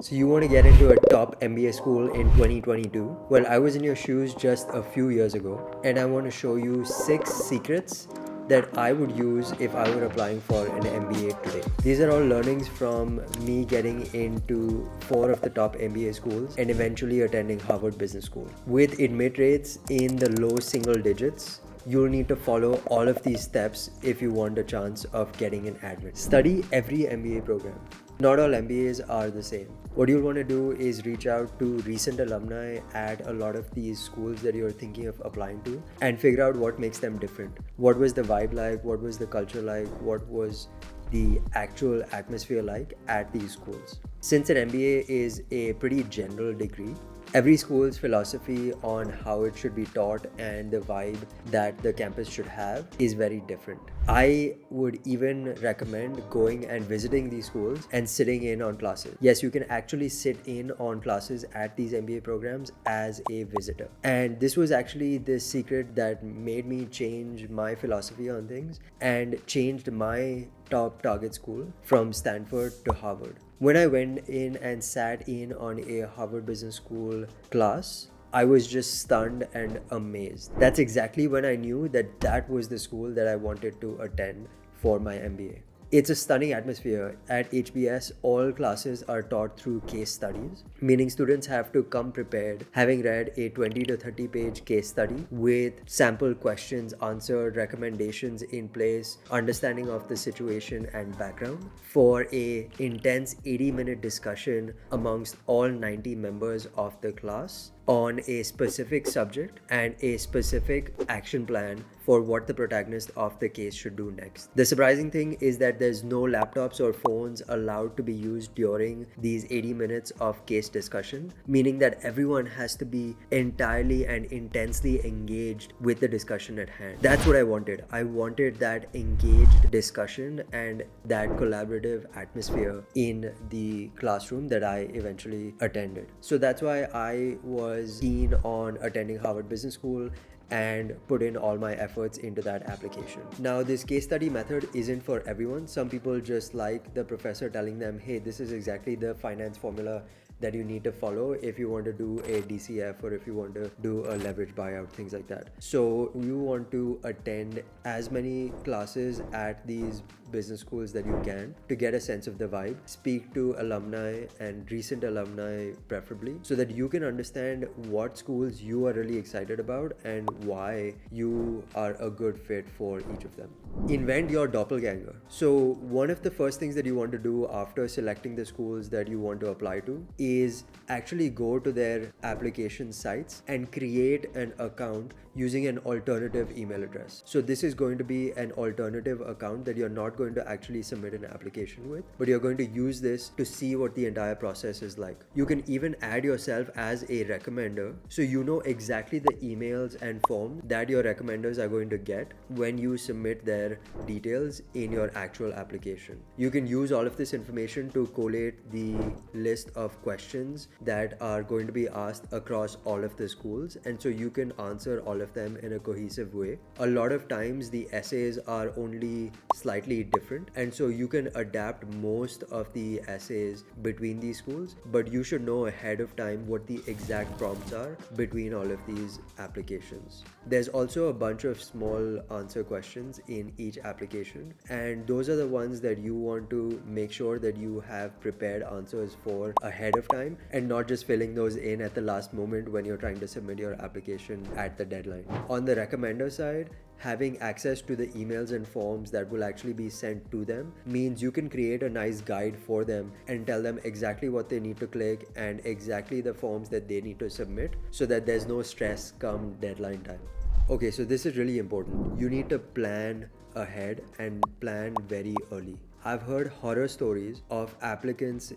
So you want to get into a top MBA school in 2022? Well, I was in your shoes just a few years ago, and I want to show you 6 secrets that I would use if I were applying for an MBA today. These are all learnings from me getting into 4 of the top MBA schools and eventually attending Harvard Business School. With admit rates in the low single digits, you'll need to follow all of these steps if you want a chance of getting an admit. Study every MBA program. Not all MBAs are the same. What you'll want to do is reach out to recent alumni at a lot of these schools that you're thinking of applying to and figure out what makes them different. What was the vibe like? What was the culture like? What was the actual atmosphere like at these schools? Since an MBA is a pretty general degree, every school's philosophy on how it should be taught and the vibe that the campus should have is very different. I would even recommend going and visiting these schools and sitting in on classes. Yes, you can actually sit in on classes at these MBA programs as a visitor. And this was actually the secret that made me change my philosophy on things and changed my top target school from Stanford to Harvard. When I went in and sat in on a Harvard Business School class, I was just stunned and amazed. That's exactly when I knew that that was the school that I wanted to attend for my MBA. It's a stunning atmosphere. At HBS, all classes are taught through case studies, meaning students have to come prepared, having read a 20 to 30 page case study with sample questions answered, recommendations in place, understanding of the situation and background for a intense 80-minute discussion amongst all 90 members of the class on a specific subject and a specific action plan for what the protagonist of the case should do next. The surprising thing is that there's no laptops or phones allowed to be used during these 80 minutes of case discussion, meaning that everyone has to be entirely and intensely engaged with the discussion at hand. That's what I wanted. I wanted that engaged discussion and that collaborative atmosphere in the classroom that I eventually attended. So that's why I was keen on attending Harvard Business School and put in all my efforts into that application. Now, this case study method isn't for everyone. Some people just like the professor telling them, hey, this is exactly the finance formula that you need to follow if you want to do a DCF or if you want to do a leverage buyout, things like that. So you want to attend as many classes at these business schools that you can to get a sense of the vibe. Speak to alumni and recent alumni preferably so that you can understand what schools you are really excited about and why you are a good fit for each of them. Invent your doppelganger. So one of the first things that you want to do after selecting the schools that you want to apply to is actually go to their application sites and create an account using an alternative email address. So this is going to be an alternative account that you're not going to actually submit an application with, but you're going to use this to see what the entire process is like. You can even add yourself as a recommender, so you know exactly the emails and form that your recommenders are going to get when you submit their details in your actual application. You can use all of this information to collate the list of questions that are going to be asked across all of the schools, and so you can answer all of them in a cohesive way. A lot of times the essays are only slightly different, and so you can adapt most of the essays between these schools, but you should know ahead of time what the exact prompts are between all of these applications. There's also a bunch of small answer questions in each application, and those are the ones that you want to make sure that you have prepared answers for ahead of time and not just filling those in at the last moment when you're trying to submit your application at the deadline. On the recommender side, having access to the emails and forms that will actually be sent to them means you can create a nice guide for them and tell them exactly what they need to click and exactly the forms that they need to submit so that there's no stress come deadline time. Okay, so this is really important. You need to plan ahead and plan very early. I've heard horror stories of applications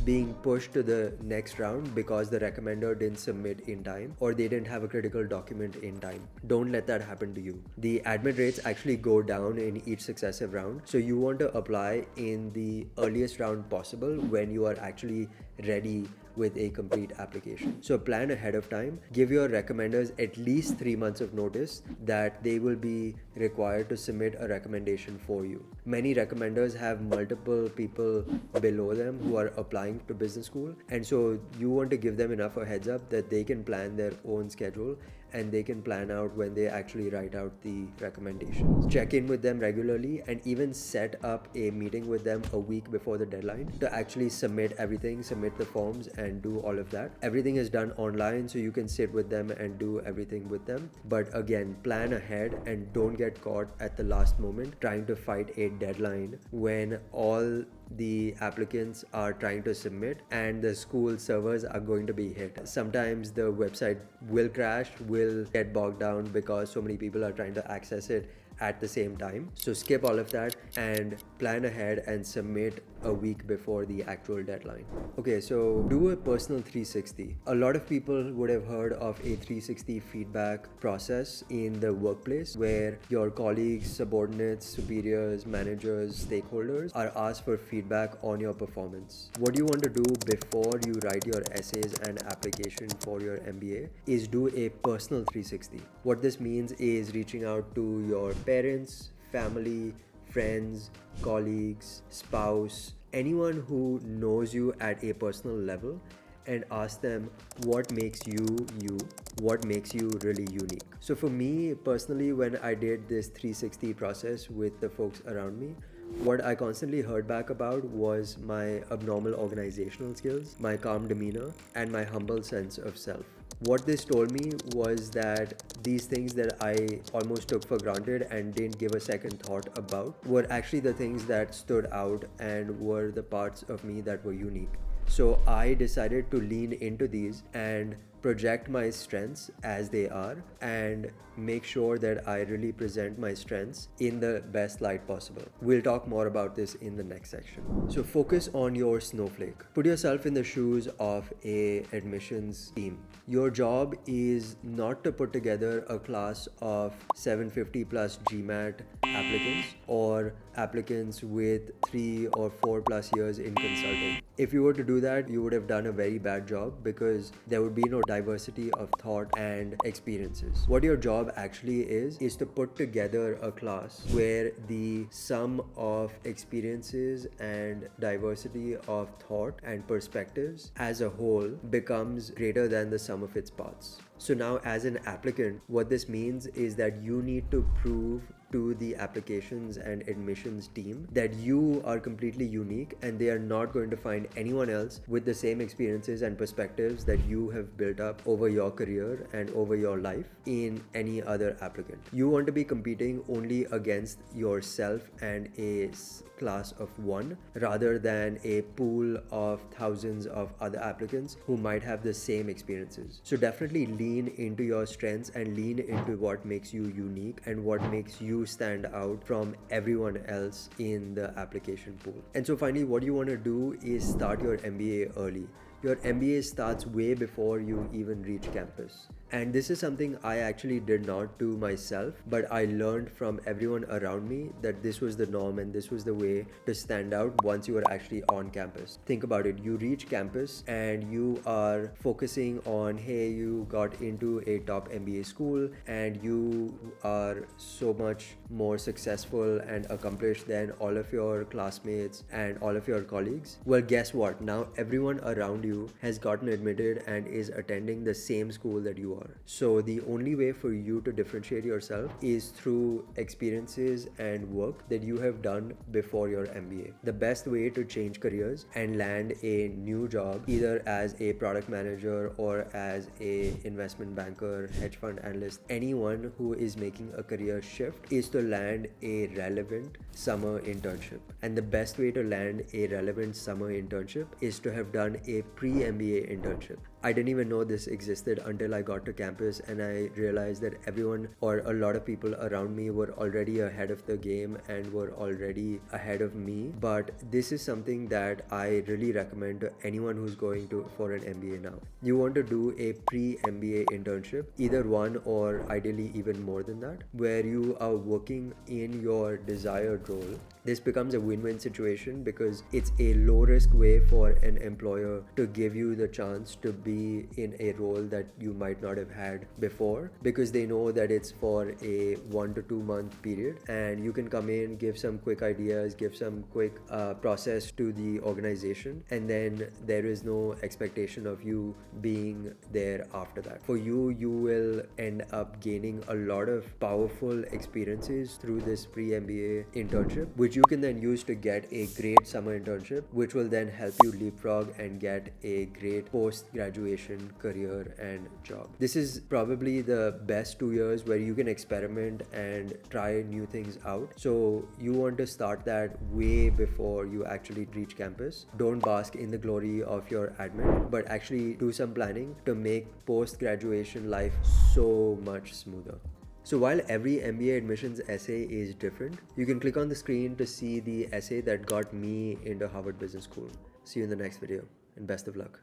being pushed to the next round because the recommender didn't submit in time or they didn't have a critical document in time. Don't let that happen to you. The admit rates actually go down in each successive round, so you want to apply in the earliest round possible when you are actually ready with a complete application. So plan ahead of time. Give your recommenders at least 3 months of notice that they will be required to submit a recommendation for you. Many recommenders have multiple people below them who are applying to business school, and so you want to give them enough a heads up that they can plan their own schedule and they can plan out when they actually write out the recommendations. Check in with them regularly and even set up a meeting with them a week before the deadline to actually submit everything, submit the forms and do all of that. Everything is done online, so you can sit with them and do everything with them. But again, plan ahead and don't get caught at the last moment trying to fight a deadline when all the applicants are trying to submit and the school servers are going to be hit. Sometimes the website will crash, will get bogged down because so many people are trying to access it at the same time. So skip all of that and plan ahead and submit a week before the actual deadline. Okay, so do a personal 360. A lot of people would have heard of a 360 feedback process in the workplace where your colleagues, subordinates, superiors, managers, stakeholders are asked for feedback on your performance. What you want to do before you write your essays and application for your MBA is do a personal 360. What this means is reaching out to your parents, family, friends, colleagues, spouse, anyone who knows you at a personal level, and ask them what makes you you, what makes you really unique. So for me personally, when I did this 360 process with the folks around me, what I constantly heard back about was my abnormal organizational skills, my calm demeanor, and my humble sense of self. What this told me was that these things that I almost took for granted and didn't give a second thought about were actually the things that stood out and were the parts of me that were unique. So I decided to lean into these and project my strengths as they are and make sure that I really present my strengths in the best light possible. We'll talk more about this in the next section. So focus on your snowflake. Put yourself in the shoes of a admissions team. Your job is not to put together a class of 750 plus GMAT applicants or applicants with 3 or 4 plus years in consulting. If you were to do that, you would have done a very bad job because there would be no diversity of thought and experiences. What your job actually is to put together a class where the sum of experiences and diversity of thought and perspectives as a whole becomes greater than the sum of its parts. So now as an applicant, what this means is that you need to prove to the applications and admissions team that you are completely unique and they are not going to find anyone else with the same experiences and perspectives that you have built up over your career and over your life in any other applicant. You want to be competing only against yourself and a class of one rather than a pool of thousands of other applicants who might have the same experiences. So definitely lean into your strengths and lean into what makes you unique and what makes you stand out from everyone else in the application pool. And so finally, what you want to do is start your MBA early. Your MBA starts way before you even reach campus. And this is something I actually did not do myself, but I learned from everyone around me that this was the norm and this was the way to stand out once you were actually on campus. Think about it. You reach campus and you are focusing on, hey, you got into a top MBA school and you are so much more successful and accomplished than all of your classmates and all of your colleagues. Well, guess what? Now everyone around you has gotten admitted and is attending the same school that you are. So the only way for you to differentiate yourself is through experiences and work that you have done before your MBA. The best way to change careers and land a new job, either as a product manager or as a investment banker, hedge fund analyst, anyone who is making a career shift, is to land a relevant summer internship. And the best way to land a relevant summer internship is to have done a pre-MBA internship. I didn't even know this existed until I got to campus and I realized that everyone or a lot of people around me were already ahead of the game and were already ahead of me. But this is something that I really recommend to anyone who's going for an MBA now. You want to do a pre-MBA internship, either one or ideally even more than that, where you are working in your desired role. This becomes a win-win situation because it's a low-risk way for an employer to give you the chance to be be in a role that you might not have had before, because they know that it's for a 1 to 2 month period, and you can come in, give some quick ideas, give some quick process to the organization, and then there is no expectation of you being there after that. For you, you will end up gaining a lot of powerful experiences through this pre-MBA internship, which you can then use to get a great summer internship, which will then help you leapfrog and get a great post-graduation career and job. This is probably the best 2 years where you can experiment and try new things out. So you want to start that way before you actually reach campus. Don't bask in the glory of your admin, but actually do some planning to make post-graduation life so much smoother. So while every MBA admissions essay is different, you can click on the screen to see the essay that got me into Harvard Business School. See you in the next video, and best of luck.